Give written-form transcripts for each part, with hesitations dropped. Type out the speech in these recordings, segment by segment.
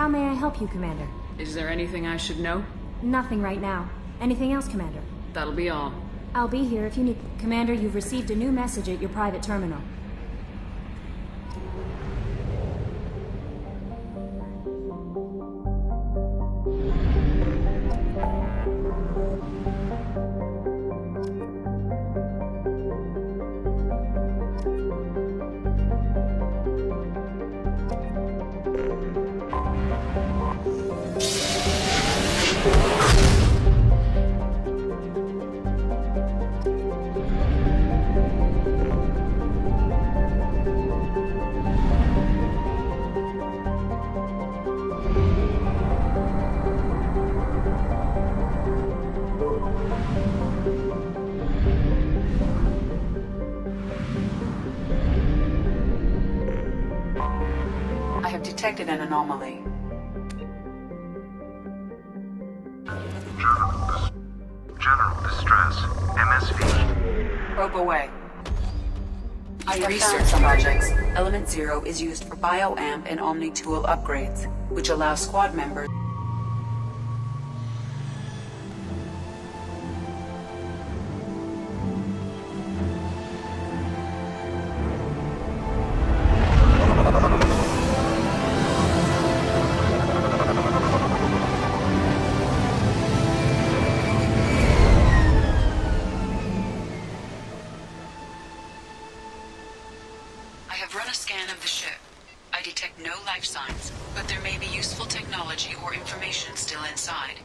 may I help you, Commander? Is there anything I should know? Nothing right now. Anything else, Commander? That'll be all. I'll be here if you need... Commander, you've received a new message at your private terminal. I have detected an anomaly. General distress. MSV. Probe away. I have researched some projects. Element Zero is used for BioAmp and Omni-tool upgrades, which allow squad members... I have run a scan of the ship. I detect no life signs, but there may be useful technology or information still inside.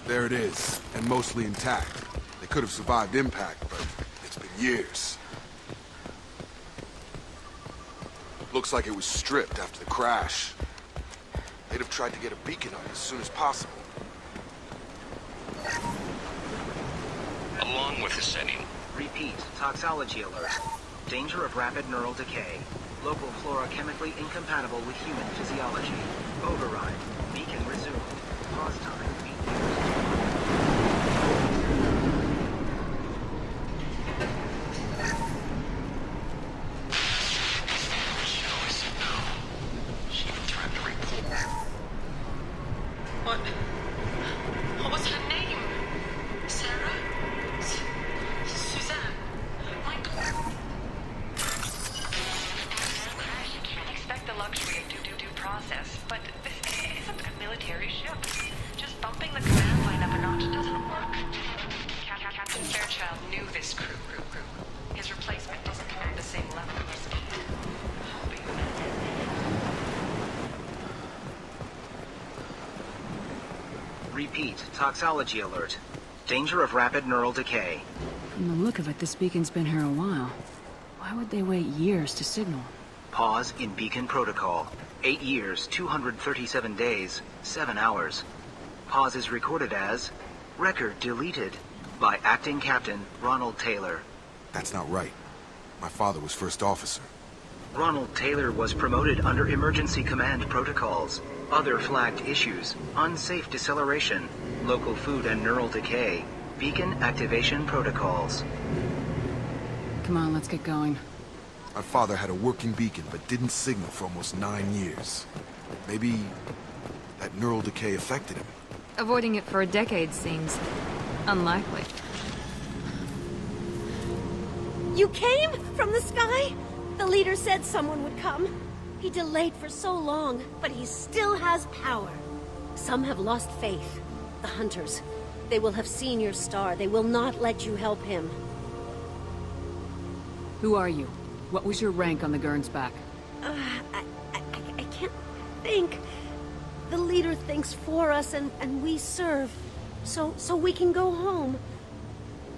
There it is, and mostly intact. They could have survived impact, but it's been years. Looks like it was stripped after the crash. They'd have tried to get a beacon on it as soon as possible. Along with the setting. Repeat. Toxology alert. Danger of rapid neural decay. Local flora chemically incompatible with human physiology. Override. Beacon resumed. Pause time. What was her name? Sarah? Suzanne? My God. You can't expect the luxury of due process, but this isn't a military ship. Just bumping the command line up a notch doesn't work. Captain Fairchild knew this crew. His replacement doesn't command the same level of speed. Repeat. Toxology alert. Danger of rapid neural decay. From the look of it, this beacon's been here a while. Why would they wait years to signal? Pause in beacon protocol. 8 years, 237 days, 7 hours. Pause is recorded as record deleted by Acting Captain Ronald Taylor. That's not right. My father was first officer. Ronald Taylor was promoted under emergency command protocols. Other flagged issues: unsafe deceleration, local food and neural decay, beacon activation protocols. Come on, let's get going. My father had a working beacon, but didn't signal for almost 9 years. Maybe that neural decay affected him. Avoiding it for a decade seems unlikely. You came from the sky? The leader said someone would come. He delayed for so long, but he still has power. Some have lost faith. The hunters. They will have seen your star. They will not let you help him. Who are you? What was your rank on the Gurn's back? I can't think. The leader thinks for us, and we serve. So we can go home.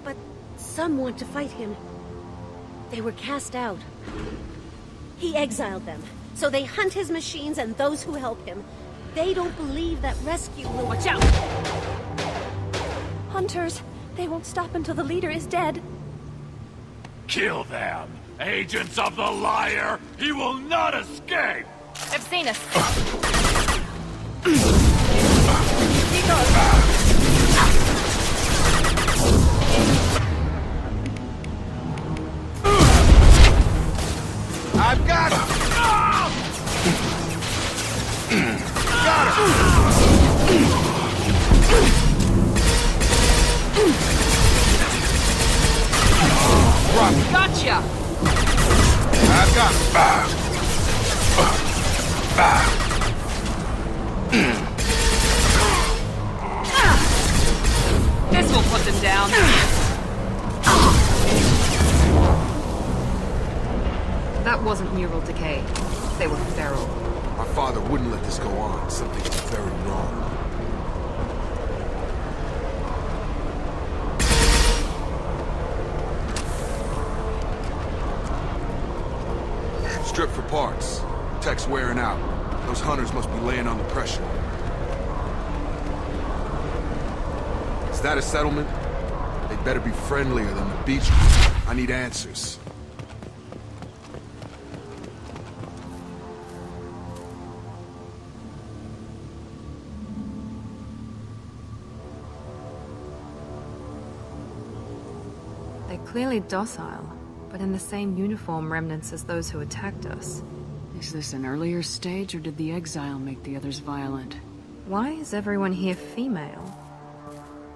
But some want to fight him. They were cast out. He exiled them. So they hunt his machines and those who help him. They don't believe that rescue will... Watch out! Hunters, they won't stop until the leader is dead. Kill them! Agents of the liar! He will not escape! I've seen us. I've got him! Gotcha! I've got him. This will put them down. That wasn't neural decay. They were feral. My father wouldn't let this go on. Something was very wrong. Strip for parts. Tech's wearing out. Those hunters must be laying under pressure. Is that a settlement? They'd better be friendlier than the beach. I need answers. They're clearly docile, but in the same uniform remnants as those who attacked us. Is this an earlier stage, or did the exile make the others violent? Why is everyone here female?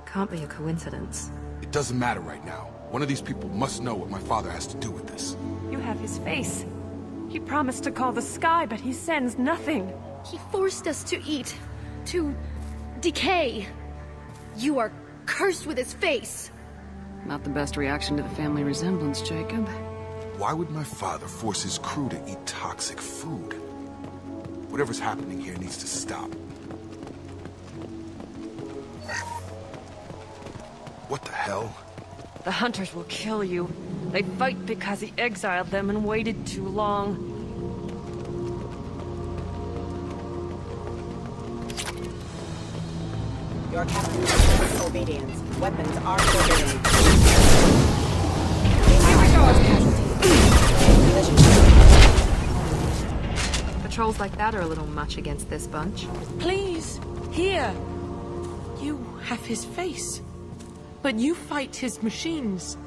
Can't be a coincidence. It doesn't matter right now. One of these people must know what my father has to do with this. You have his face. He promised to call the sky, but he sends nothing. He forced us to eat, to decay. You are cursed with his face. Not the best reaction to the family resemblance, Jacob. Why would my father force his crew to eat toxic food? Whatever's happening here needs to stop. What the hell? The hunters will kill you. They fight because he exiled them and waited too long. Your captain requests obedience. Weapons are forbidden. Patrols like that are a little much against this bunch. Please, here. You have his face. But you fight his machines.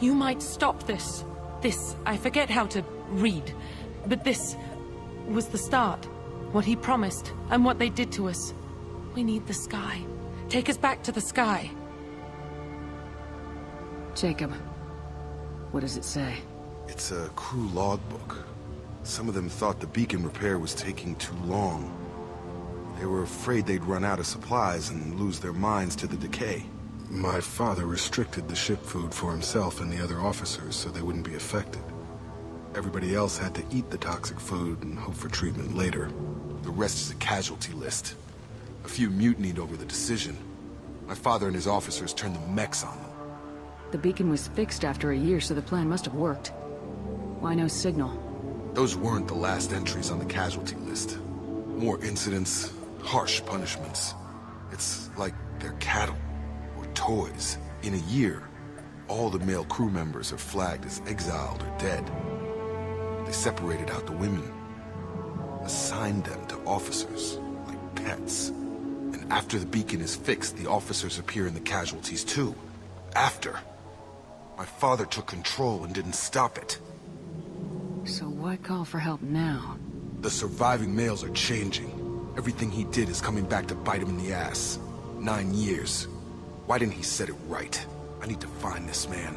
You might stop this. This, I forget how to read. But this was the start. What he promised, and what they did to us. We need the sky. Take us back to the sky. Jacob, what does it say? It's a crew logbook. Some of them thought the beacon repair was taking too long. They were afraid they'd run out of supplies and lose their minds to the decay. My father restricted the ship food for himself and the other officers so they wouldn't be affected. Everybody else had to eat the toxic food and hope for treatment later. The rest is a casualty list. A few mutinied over the decision. My father and his officers turned the mechs on them. The beacon was fixed after a year, so the plan must have worked. Why no signal? Those weren't the last entries on the casualty list. More incidents, harsh punishments. It's like they're cattle. Toys. In a year, all the male crew members are flagged as exiled or dead. They separated out the women, assigned them to officers, like pets. And after the beacon is fixed, the officers appear in the casualties too. After. My father took control and didn't stop it. So why call for help now? The surviving males are changing. Everything he did is coming back to bite him in the ass. 9 years. Why didn't he set it right? I need to find this man.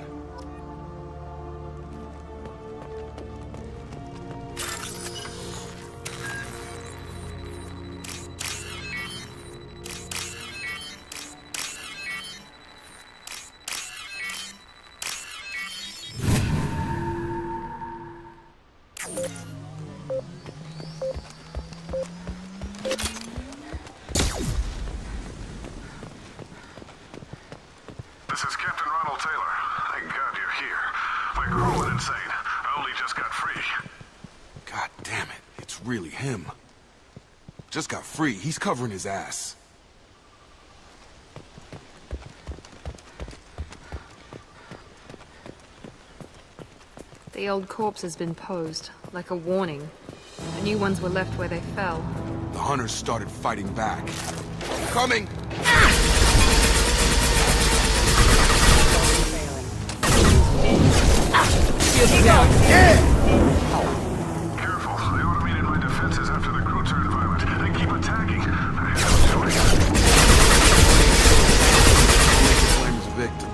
This is Captain Ronald Taylor. Thank God you're here. My crew went insane. I only just got free. God damn it, it's really him. Just got free, he's covering his ass. The old corpse has been posed, like a warning. The new ones were left where they fell. The hunters started fighting back. Coming! Careful, they automated my defenses after the crew turned violent. They keep attacking. I have no choice. Flame's victim.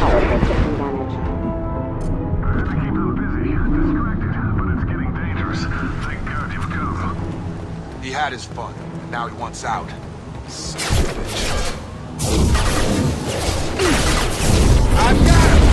powerful system damage. I had to keep them busy, distracted, but it's getting dangerous. Thank God you've come. He had his fun, and now he wants out. Son of a bitch. I've got him!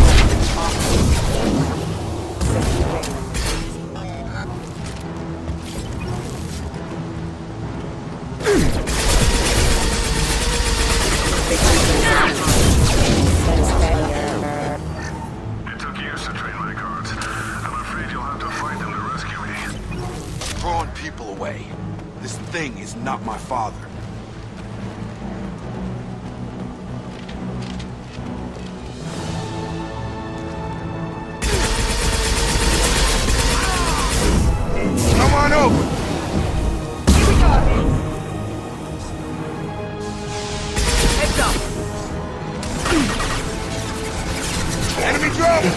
It took years to train my guards. I'm afraid you'll have to fight them to rescue me. Drawing people away. This thing is not my father. Come on over! Heads up! Enemy drone!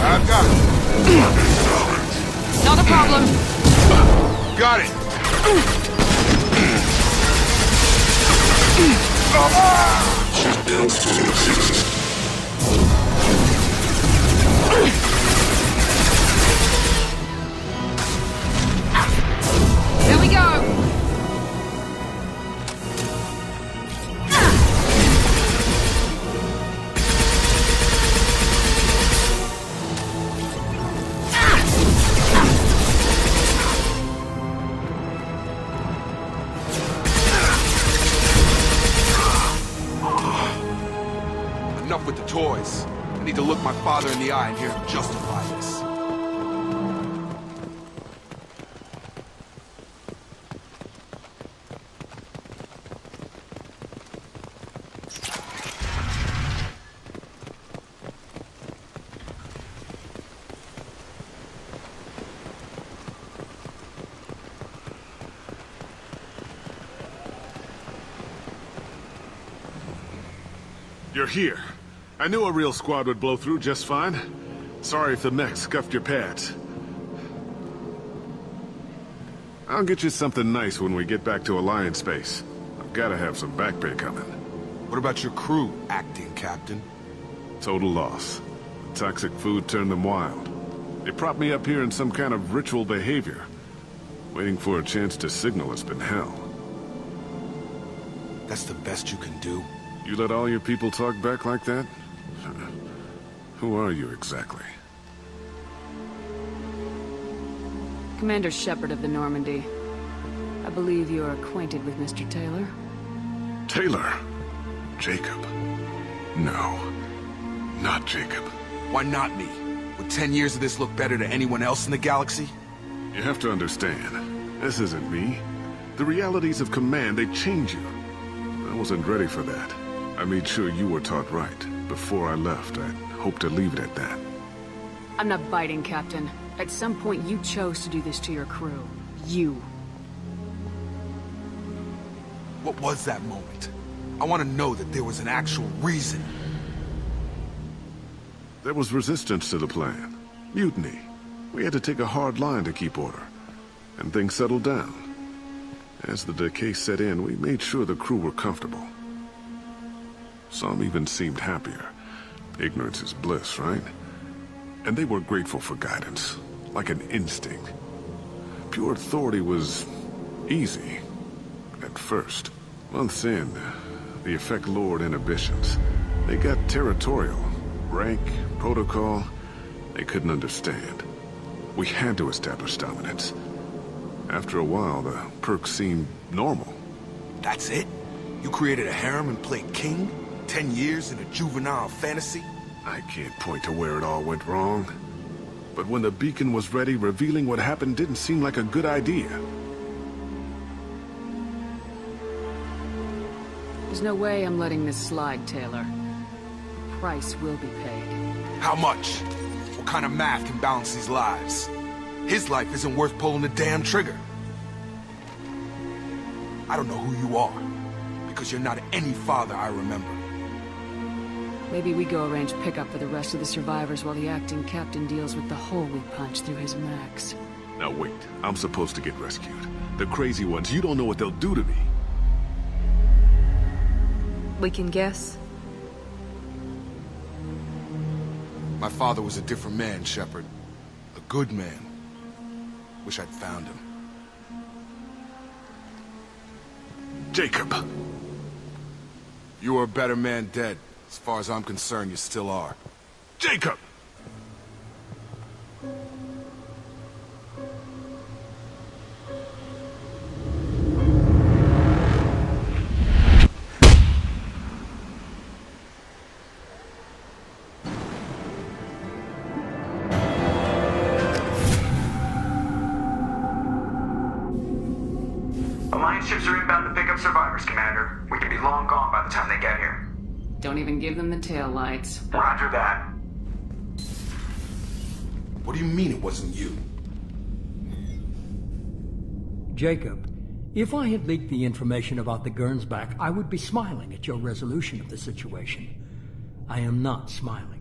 I've got it. Not a problem. Got it. Here we go. Enough with the toys. I need to look my father in the eye and hear him justify this. You're here. I knew a real squad would blow through just fine. Sorry if the mech scuffed your pads. I'll get you something nice when we get back to Alliance space. I've gotta have some back pay coming. What about your crew, acting captain? Total loss. Toxic food turned them wild. They propped me up here in some kind of ritual behavior. Waiting for a chance to signal has been hell. That's the best you can do? You let all your people talk back like that? Who are you exactly? Commander Shepard of the Normandy. I believe you are acquainted with Mr. Taylor. Taylor? Jacob? No. Not Jacob. Why not me? Would 10 years of this look better to anyone else in the galaxy? You have to understand, this isn't me. The realities of command, they change you. I wasn't ready for that. I made sure you were taught right. Before I left, I hoped to leave it at that. I'm not biting, Captain. At some point, you chose to do this to your crew. You. What was that moment? I want to know that there was an actual reason. There was resistance to the plan. Mutiny. We had to take a hard line to keep order. And things settled down. As the decay set in, we made sure the crew were comfortable. Some even seemed happier. Ignorance is bliss, right? And they were grateful for guidance, like an instinct. Pure authority was easy, at first. Months in, the effect lowered inhibitions. They got territorial. Rank, protocol, they couldn't understand. We had to establish dominance. After a while, the perks seemed normal. That's it? You created a harem and played king? 10 years in a juvenile fantasy? I can't point to where it all went wrong. But when the beacon was ready, revealing what happened didn't seem like a good idea. There's no way I'm letting this slide, Taylor. The price will be paid. How much? What kind of math can balance these lives? His life isn't worth pulling the damn trigger. I don't know who you are, because you're not any father I remember. Maybe we go arrange pickup for the rest of the survivors while the acting captain deals with the hole we punched through his max. Now wait, I'm supposed to get rescued. The crazy ones, you don't know what they'll do to me. We can guess. My father was a different man, Shepard. A good man. Wish I'd found him. Jacob! You were a better man dead. As far as I'm concerned, you still are. Jacob! Alliance ships are inbound to pick up survivors, Commander. We could be long gone by the time they get here. Don't even give them the tail lights. Roger that. What do you mean it wasn't you? Jacob, if I had leaked the information about the Gernsback, I would be smiling at your resolution of the situation. I am not smiling.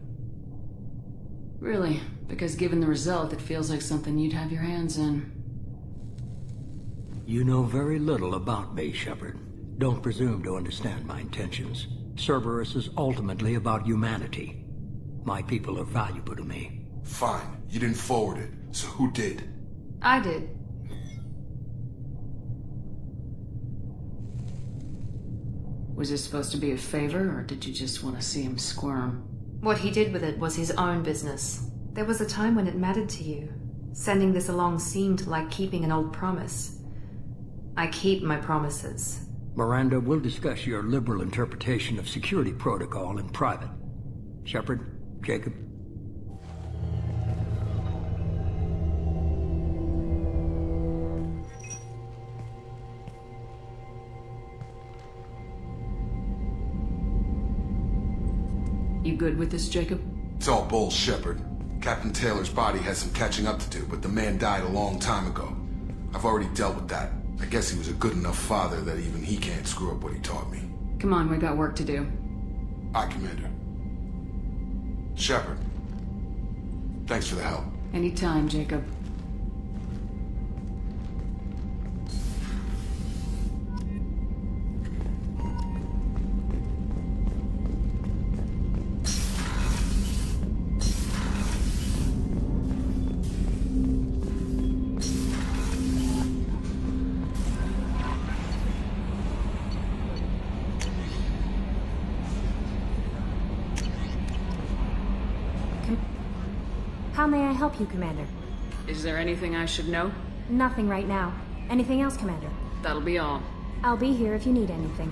Really? Because given the result, it feels like something you'd have your hands in. You know very little about me, Shepard. Don't presume to understand my intentions. Cerberus is ultimately about humanity. My people are valuable to me. Fine. You didn't forward it. So who did? I did. Was this supposed to be a favor, or did you just want to see him squirm? What he did with it was his own business. There was a time when it mattered to you. Sending this along seemed like keeping an old promise. I keep my promises. Miranda, we'll discuss your liberal interpretation of security protocol in private. Shepard, Jacob. You good with this, Jacob? It's all bull, Shepard. Captain Taylor's body has some catching up to do, but the man died a long time ago. I've already dealt with that. I guess he was a good enough father that even he can't screw up what he taught me. Come on, we got work to do. Aye, Commander. Shepard. Thanks for the help. Anytime, Jacob. How may I help you, Commander? Is there anything I should know? Nothing right now. Anything else, Commander? That'll be all. I'll be here if you need anything.